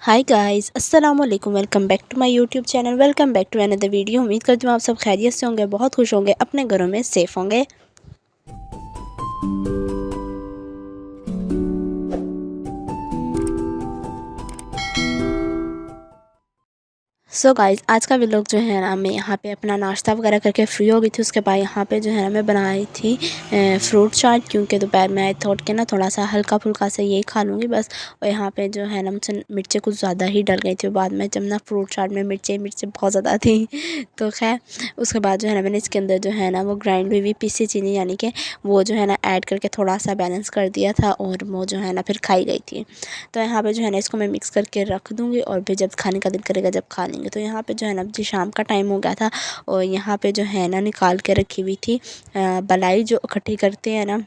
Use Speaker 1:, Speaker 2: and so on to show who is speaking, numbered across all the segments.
Speaker 1: हाय guys, अस्सलाम वालेकुम। Welcome back to my YouTube channel. Welcome back to another video. उम्मीद करती हूँ आप सब खैरियत से होंगे, बहुत खुश होंगे, अपने घरों में सेफ़ होंगे। सो गाइस, आज का व्लॉग जो है ना, मैं यहाँ पे अपना नाश्ता वगैरह करके फ्री हो गई थी। उसके बाद यहाँ पे जो है ना मैं बनाई थी फ्रूट चाट, क्योंकि दोपहर में आई थॉट के ना थोड़ा सा हल्का फुल्का से यही खा लूँगी बस। और यहाँ पे जो है ना मुझसे मिर्चें कुछ ज़्यादा ही डल गई थी बाद में, जब ना फ्रूट चाट में मिर्चें बहुत ज़्यादा थी तो खैर उसके बाद जो है ना मैंने इसके अंदर जो है ना वो ग्राइंड हुई पीसी चीनी यानी कि वो जो है ना ऐड करके थोड़ा सा बैलेंस कर दिया था, और वो जो है ना फिर खाई गई थी। तो यहाँ पे जो है ना इसको मैं मिक्स करके रख दूँगी, और फिर जब खाने का दिल करेगा जब खा लेंगे। तो यहाँ पे जो है ना जी शाम का टाइम हो गया था, और यहाँ पे जो है ना निकाल के रखी हुई थी बलाई जो इकट्ठी करते हैं ना।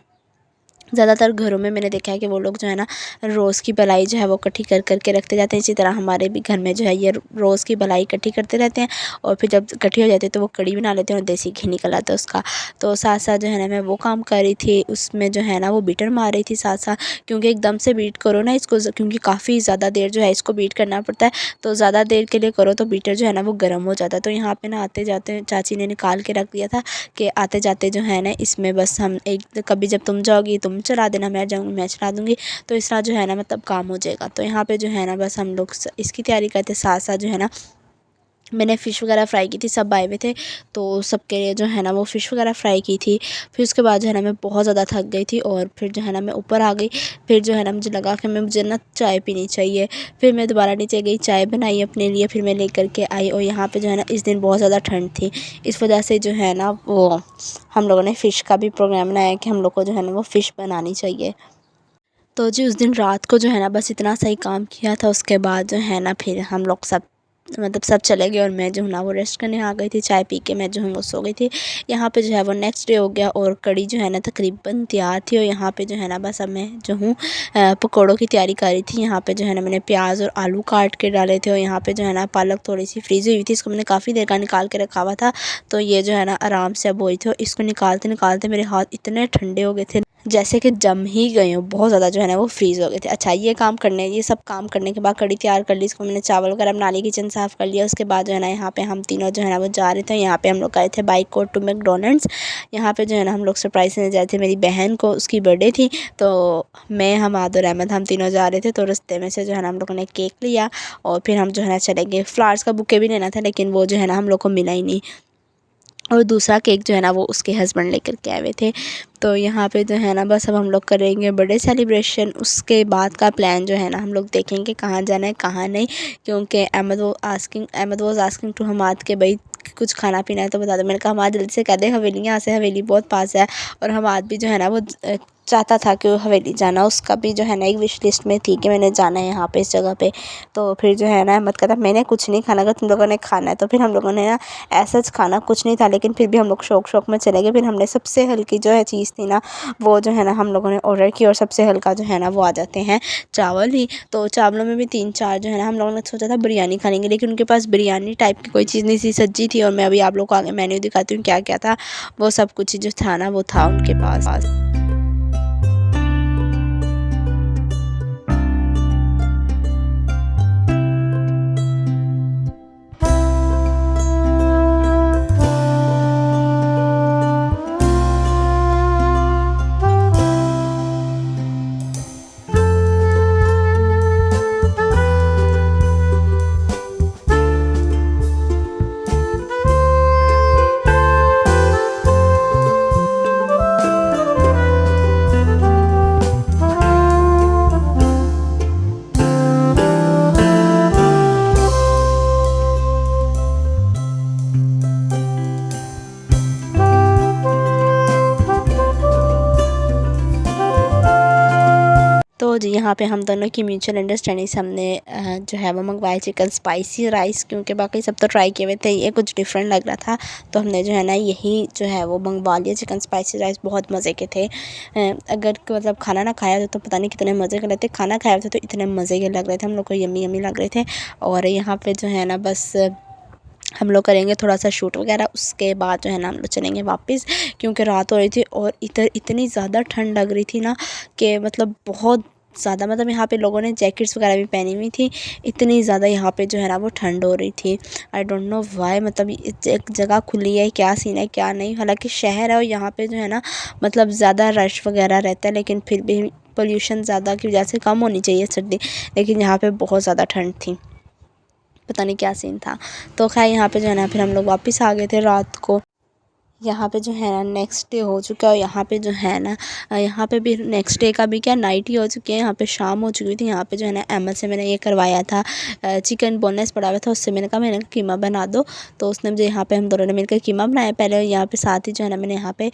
Speaker 1: ज़्यादातर घरों में मैंने देखा है कि वो लोग जो है ना रोज़ की बलाई जो है वो इकट्ठी कर के रखते जाते हैं। इसी तरह हमारे भी घर में जो है ये रोज़ की बलाई इकट्ठी करते रहते हैं, और फिर जब इकट्ठी हो जाती है तो वो कड़ी बना लेते हैं और देसी घी निकल आता है उसका। तो साथ साथ जो है ना मैं वो काम कर रही थी, उसमें जो है ना वो बीटर मार रही थी साथ साथ, क्योंकि एकदम से बीट करो ना इसको, क्योंकि काफ़ी ज़्यादा देर जो है इसको बीट करना पड़ता है। तो ज़्यादा देर के लिए करो तो बीटर जो है ना वो गर्म हो जाता है। तो यहाँ पे ना आते जाते चाची ने निकाल के रख दिया था कि आते जाते जो है ना इसमें बस हम एक कभी जब तुम जाओगी तुम चला देना, मैं जाऊँगी मैं चला दूँगी। तो इस तरह जो है ना मतलब काम हो जाएगा। तो यहाँ पे जो है ना बस हम लोग इसकी तैयारी करते साथ साथ जो है ना मैंने फ़िश वगैरह फ्राई की थी। सब आए हुए थे तो सबके लिए जो है ना वो फ़िश वगैरह फ्राई की थी। फिर उसके बाद जो है ना मैं बहुत ज़्यादा थक गई थी, और फिर जो है ना मैं ऊपर आ गई। फिर जो है ना मुझे लगा कि मुझे ना चाय पीनी चाहिए। फिर मैं दोबारा नीचे गई, चाय बनाई अपने लिए, फिर मैं लेकर के आई। और यहाँ पे जो है ना इस दिन बहुत ज़्यादा ठंड थी, इस वजह से जो है ना वो हम लोगों ने फ़िश का भी प्रोग्राम बनाया कि हम लोग को जो है ना वो फ़िश बनानी चाहिए। तो जी उस दिन रात को जो है ना बस इतना सही काम किया था। उसके बाद जो है ना फिर हम लोग सब मतलब सब चले गए, और मैं जो हूँ ना वो रेस्ट करने आ गई थी। चाय पी के मैं जो हूँ वो सो गई थी। यहाँ पे जो है वो नेक्स्ट डे हो गया, और कड़ी जो है ना तकरीबन तैयार थी। और यहाँ पे जो है ना बस अब मैं जो हूँ पकौड़ों की तैयारी कर रही थी। यहाँ पे जो है ना मैंने प्याज और आलू काट के डाले थे, और यहाँ पे जो है ना पालक थोड़ी सी फ्रीज़ हुई थी, इसको मैंने काफ़ी देर का निकाल के रखा हुआ था। तो ये जो है ना आराम से अब हुई थी, और इसको निकालते निकालते मेरे हाथ इतने ठंडे हो गए थे जैसे कि जम ही गए हो, बहुत ज़्यादा जो है ना वो फ्रीज़ हो गए थे। अच्छा ये सब काम करने के बाद कड़ी तैयार कर ली, इसको मैंने चावल वगैरह बना ली, किचन साफ़ कर लिया। उसके बाद जो है ना यहाँ पे हम तीनों जो है ना वो जा रहे थे। यहाँ पे हम लोग गए थे बाइक को टू मैकडोनल्ड्स। यहाँ पे जो है ना हम लोग सरप्राइज़ देने जा रहे थे मेरी बहन को, उसकी बर्थडे थी। तो मैं, हमाद और अहमद हम तीनों जा रहे थे। तो रास्ते में से जो है ना हम लोगों ने केक लिया, और फिर हम जो है ना चले गए। फ्लावर्स का बुके भी लेना था, लेकिन वो जो है ना हम लोग को मिला ही नहीं। और दूसरा केक जो है ना वो उसके हस्बैंड लेकर के आए हुए थे। तो यहाँ पे जो है ना बस अब हम लोग करेंगे बर्थडे सेलिब्रेशन। उसके बाद का प्लान जो है ना हम लोग देखेंगे कहाँ जाना है कहाँ नहीं, क्योंकि Ahmed was asking to Hamad के भाई कुछ खाना पीना है तो बता दो। मैंने कहा हमाद जल्दी से कह दे, हवेली यहाँ से हवेली बहुत पास है। और हमाद भी जो है ना वो चाहता था कि वो हवेली जाना, उसका भी जो है ना एक विश लिस्ट में थी कि मैंने जाना है यहाँ पे इस जगह पे। तो फिर जो है ना अहमद कहता मैंने कुछ नहीं खाना, अगर तुम लोगों ने खाना है। तो फिर हम लोगों ने ना ऐसा खाना कुछ नहीं था, लेकिन फिर भी हम लोग शौक में चले गए। फिर हमने सबसे हल्की जो है चीज़ थी ना वो जो है ना हम लोगों ने ऑर्डर की, और सबसे हल्का जो है ना वो आ जाते हैं चावल ही। तो चावलों में भी 3-4 जो है ना हम लोगों ने सोचा था बिरयानी खा लेंगे, लेकिन उनके पास बिरयानी टाइप की कोई चीज़ नहीं थी, सब्जी थी। और मैं अभी आप लोग को आगे मेन्यू दिखाती हूँ क्या क्या था। वो सब कुछ जो था ना वो था उनके पास। तो जी यहाँ पे हम दोनों की म्यूचुअल अंडरस्टैंडिंग से हमने जो है वो मंगवाया चिकन स्पाइसी राइस, क्योंकि बाकी सब तो ट्राई किए हुए थे, ये कुछ डिफरेंट लग रहा था। तो हमने जो है ना यही जो है वो मंगवा लिया। चिकन स्पाइसी राइस बहुत मज़े के थे। अगर मतलब खाना ना खाया तो पता नहीं कितने मज़े के लगते, खाना खाया था तो इतने मज़े के लग रहे थे हम लोग को, यम्मी यम्मी लग रहे थे। और यहाँ पर जो है ना बस हम लोग करेंगे थोड़ा सा शूट वगैरह, उसके बाद जो है ना हम लोग चलेंगे वापस, क्योंकि रात हो रही थी और इतनी ज़्यादा ठंड लग रही थी ना कि मतलब बहुत ज़्यादा मतलब यहाँ पे लोगों ने जैकेट्स वगैरह भी पहनी हुई थी। इतनी ज़्यादा यहाँ पे जो है ना वो ठंड हो रही थी। आई डोंट नो व्हाई, मतलब एक जगह खुली है, क्या सीन है क्या नहीं। हालांकि शहर है और यहाँ पे जो है ना मतलब ज़्यादा रश वगैरह रहता है, लेकिन फिर भी पोल्यूशन ज़्यादा की वजह से कम होनी चाहिए सर्दी, लेकिन यहाँ पे बहुत ज़्यादा ठंड थी। पता नहीं क्या सीन था। तो खैर यहाँ पे जो है ना फिर हम लोग वापस आ गए थे रात को। यहाँ पे जो है ना नेक्स्ट डे हो चुका है। यहाँ पे जो है ना यहाँ पे भी नेक्स्ट डे का भी क्या नाइट ही हो चुकी है। यहाँ पे शाम हो चुकी थी। यहाँ पे जो है ना अहमद से मैंने ये करवाया था, चिकन बोनलेस पड़ा हुआ था, उससे मैंने कहा कीमा बना दो। तो उसने मुझे यहाँ पे हम दोनों ने मिलकर कीमा बनाया पहले। यहाँ पे साथ ही जो है ना मैंने यहाँ पे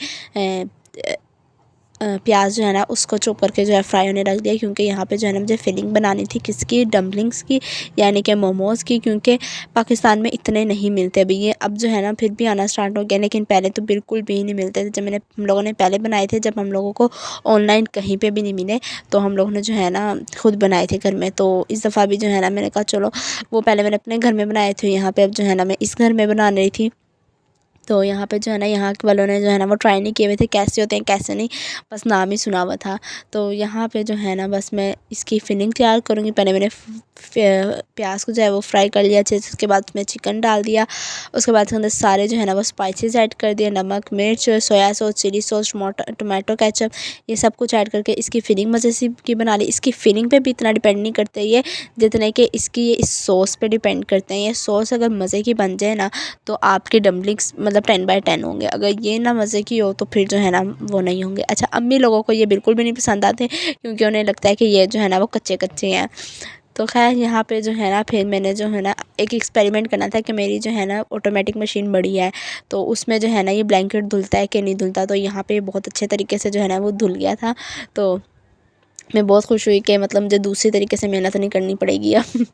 Speaker 1: प्याज जो है ना उसको चॉप करके जो है फ्राई होने रख दिया, क्योंकि यहाँ पे जो है ना मुझे फिलिंग बनानी थी किसकी, डम्पलिंग्स की, यानी कि मोमोज़ की, क्योंकि पाकिस्तान में इतने नहीं मिलते अभी ये। अब जो है ना फिर भी आना स्टार्ट हो गया, लेकिन पहले तो बिल्कुल भी नहीं मिलते थे। जब हम लोगों ने पहले बनाए थे, जब हम लोगों को ऑनलाइन कहीं पर भी नहीं मिले, तो हम लोगों ने जो है ना खुद बनाए थे घर में। तो इस दफ़ा भी जो है ना मैंने कहा चलो, वो पहले मैंने अपने घर में बनाए थे, यहाँ पर अब जो है ना मैं इस घर में बना रही थी। तो यहाँ पे जो है ना यहाँ के वालों ने जो है ना वो ट्राई नहीं किए हुए थे कैसे होते हैं कैसे नहीं, बस नाम ही सुना हुआ था। तो यहाँ पे जो है ना बस मैं इसकी फिलिंग तैयार करूँगी। पहले मैंने प्याज को जो है वो फ्राई कर लिया अच्छे से, उसके बाद उसमें चिकन डाल दिया। उसके बाद अंदर सारे जो है ना वो स्पाइसेस ऐड कर दिए, नमक, मिर्च, soya sauce, chilli sauce, tomato ketchup, ये सब कुछ ऐड करके इसकी फिलिंग मज़े से की बना ली। इसकी फिलिंग पे भी इतना डिपेंड नहीं करते ये, जितने कि इसकी ये इस सॉस पे डिपेंड करते हैं। ये सॉस अगर मज़े की बन जाए ना तो आपके डम्पलिंग्स मतलब 10/10 होंगे। अगर ये ना मज़े की हो तो फिर जो है ना वो नहीं होंगे। अच्छा, अम्मी लोगों को ये बिल्कुल भी नहीं पसंद आते, क्योंकि उन्हें लगता है कि ये जो है ना वो कच्चे कच्चे हैं। तो खैर यहाँ पे जो है ना फिर मैंने जो है ना एक एक्सपेरिमेंट करना था कि मेरी जो है ना ऑटोमेटिक मशीन बड़ी है, तो उसमें जो है ना ये ब्लैंकेट धुलता है कि नहीं धुलता। तो यहाँ पे बहुत अच्छे तरीके से जो है ना वो धुल गया था। तो मैं बहुत खुश हुई कि मतलब मुझे दूसरी तरीके से मेहनत नहीं करनी पड़ेगी अब।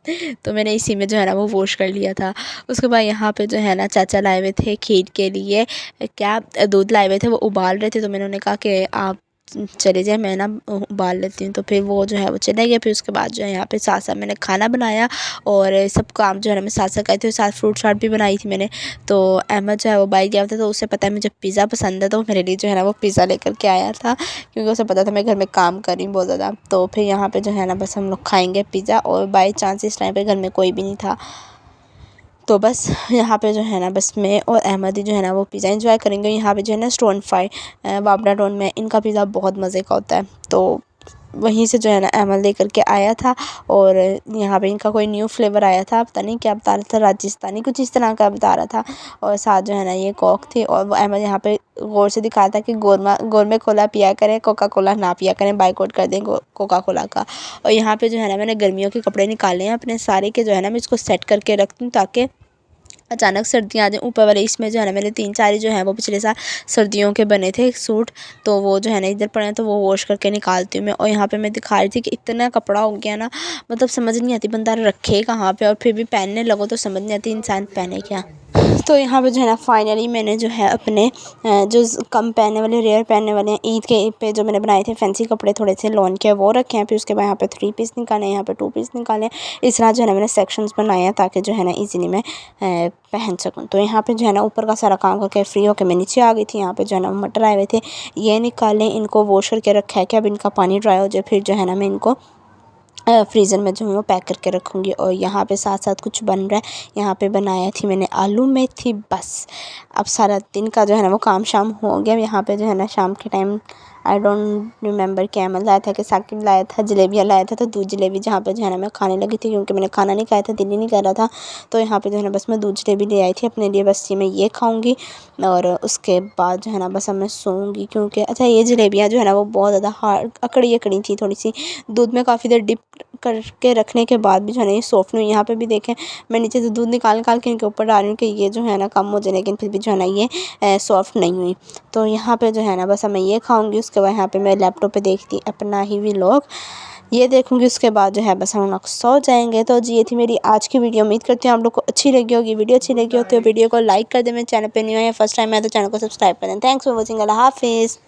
Speaker 1: तो मैंने इसी में जो है ना वो वॉश कर लिया था। उसके बाद यहाँ पे जो है ना चाचा लाए हुए थे खीर के लिए, क्या दूध लाए हुए थे, वो उबाल रहे थे। तो मैंने उन्हें कहा कि आप चले जाए, मैं ना उबाल लेती हूँ। तो फिर वो जो है वो चले गए। फिर उसके बाद जो है यहाँ पे साथ साथ मैंने खाना बनाया और सब काम जो है ना मैं साथ साथ कर थी। साथ फ्रूट चाट भी बनाई थी मैंने। तो अहमद जो है वो बाइक गया था, तो उसे पता है मुझे पिज़्ज़ा पसंद है, तो मेरे लिए जो है ना वो पिज़्ज़ा लेकर के आया था, क्योंकि उसे पता था मैं घर में काम कर रही हूँ बहुत ज़्यादा। तो फिर यहाँ पे जो है ना बस हम लोग खाएँगे पिज़्ज़ा, और बाई चांस इस टाइम पे घर में कोई भी नहीं था। तो बस यहाँ पे जो है ना बस मैं और अहमद ही जो है ना वो पिज़्ज़ा एंजॉय करेंगे। यहाँ पे जो है ना स्टोन फ्राई बाबरा टाउन में इनका पिज़्ज़ा बहुत मज़े का होता है। तो वहीं से जो है ना अहमद लेकर के आया था, और यहाँ पे इनका कोई न्यू फ्लेवर आया था, पता नहीं क्या बता रहा था, राजस्थानी कुछ इस तरह का बता रहा था। और साथ जो है ना ये कोक थी, और वो अहमद यहाँ पे गौर से दिखा था कि गोरमे कोला पिया करें, कोका कोला ना पिया करें, बाइकआउट कर दें कोका कोला का। और यहाँ पे जो है ना मैंने गर्मियों के कपड़े निकाले हैं अपने सारे के, जो है ना मैं इसको सेट करके रख दूँ ताकि अचानक सर्दियाँ आ जाएँ। ऊपर वाले इसमें जो है ना मेरे 3-4 जो हैं वो पिछले साल सर्दियों के बने थे सूट, तो वो जो है ना इधर पड़े हैं, तो वो वॉश करके निकालती हूँ मैं। और यहाँ पे मैं दिखा रही थी कि इतना कपड़ा हो गया ना, मतलब समझ नहीं आती बंदा रखे कहाँ पे, और फिर भी पहनने लगो तो समझ नहीं आती इंसान पहने क्या। तो यहाँ पे जो है ना फाइनली मैंने जो है अपने जो कम पहनने वाले, रेयर पहनने वाले हैं, ईद के पे जो मैंने बनाए थे फैंसी कपड़े थोड़े से लॉन के, वो रखे हैं। फिर उसके बाद यहाँ पे 3 पीस निकाले हैं, यहाँ पे 2 पीस निकाले हैं। इस तरह जो है ना मैंने सेक्शंस बनाए हैं ताकि जो है ना ईज़िली मैं पहन सकूँ। तो यहाँ पे जो है ना ऊपर का सारा काम करके फ्री होकर मैं नीचे आ गई थी। यहाँ पे जो है ना मटर आए हुए थे, ये निकाले, इनको वॉश करके रखा है कि अब इनका पानी ड्राई हो जाए, फिर जो है ना मैं इनको फ्रीज़र में जो है वो पैक करके रखूँगी। और यहाँ पे साथ साथ कुछ बन रहा है। यहाँ पे बनाया थी मैंने आलू मेथी, बस अब सारा दिन का जो है ना वो काम शाम हो गया। यहाँ पे जो है ना शाम के टाइम आई डोंट रिमेंबर क्या अहमद लाया था कि साकिब लाया था, जलेबियाँ लाया था, तो दूध जलेबी जहाँ पे जो है ना मैं खाने लगी थी, क्योंकि मैंने खाना नहीं खाया था, दिल ही नहीं कर रहा था। तो यहाँ पे जो है ना बस मैं दूध जलेबी ले आई थी अपने लिए, बस ये मैं ये खाऊँगी और उसके बाद जो है ना बस अब मैं सोऊंगी। क्योंकि अच्छा ये जलेबियाँ जो है ना वो बहुत ज़्यादा हार्ड अकड़ी अकड़ी थी, थोड़ी सी दूध में काफ़ी देर डिप करके रखने के बाद भी जो है ना ये सॉफ्ट नहीं हुई। यहाँ पे भी देखें मैं नीचे से दूध निकाल के इनके ऊपर डाल रही हूँ कि ये जो है ना कम हो जाए, लेकिन फिर भी जो है ना ये सॉफ्ट नहीं हुई। तो यहाँ पे जो है ना बस मैं ये खाऊंगी। उसके बाद यहाँ पे मैं लैपटॉप पे देखती अपना ही व्लॉग, ये देखूंगी। उसके बाद जो है बस हम लोग सो जाएंगे। तो जी ये थी मेरी आज की वीडियो। उम्मीद करती हूँ आप लोग को अच्छी लगी होगी। वीडियो अच्छी लगी हो तो वीडियो को लाइक कर दें, मेरे चैनल पे न्यू है या फर्स्ट टाइम है तो चैनल को सब्सक्राइब कर दें। Thanks for watching. अल्लाह हाफिज़।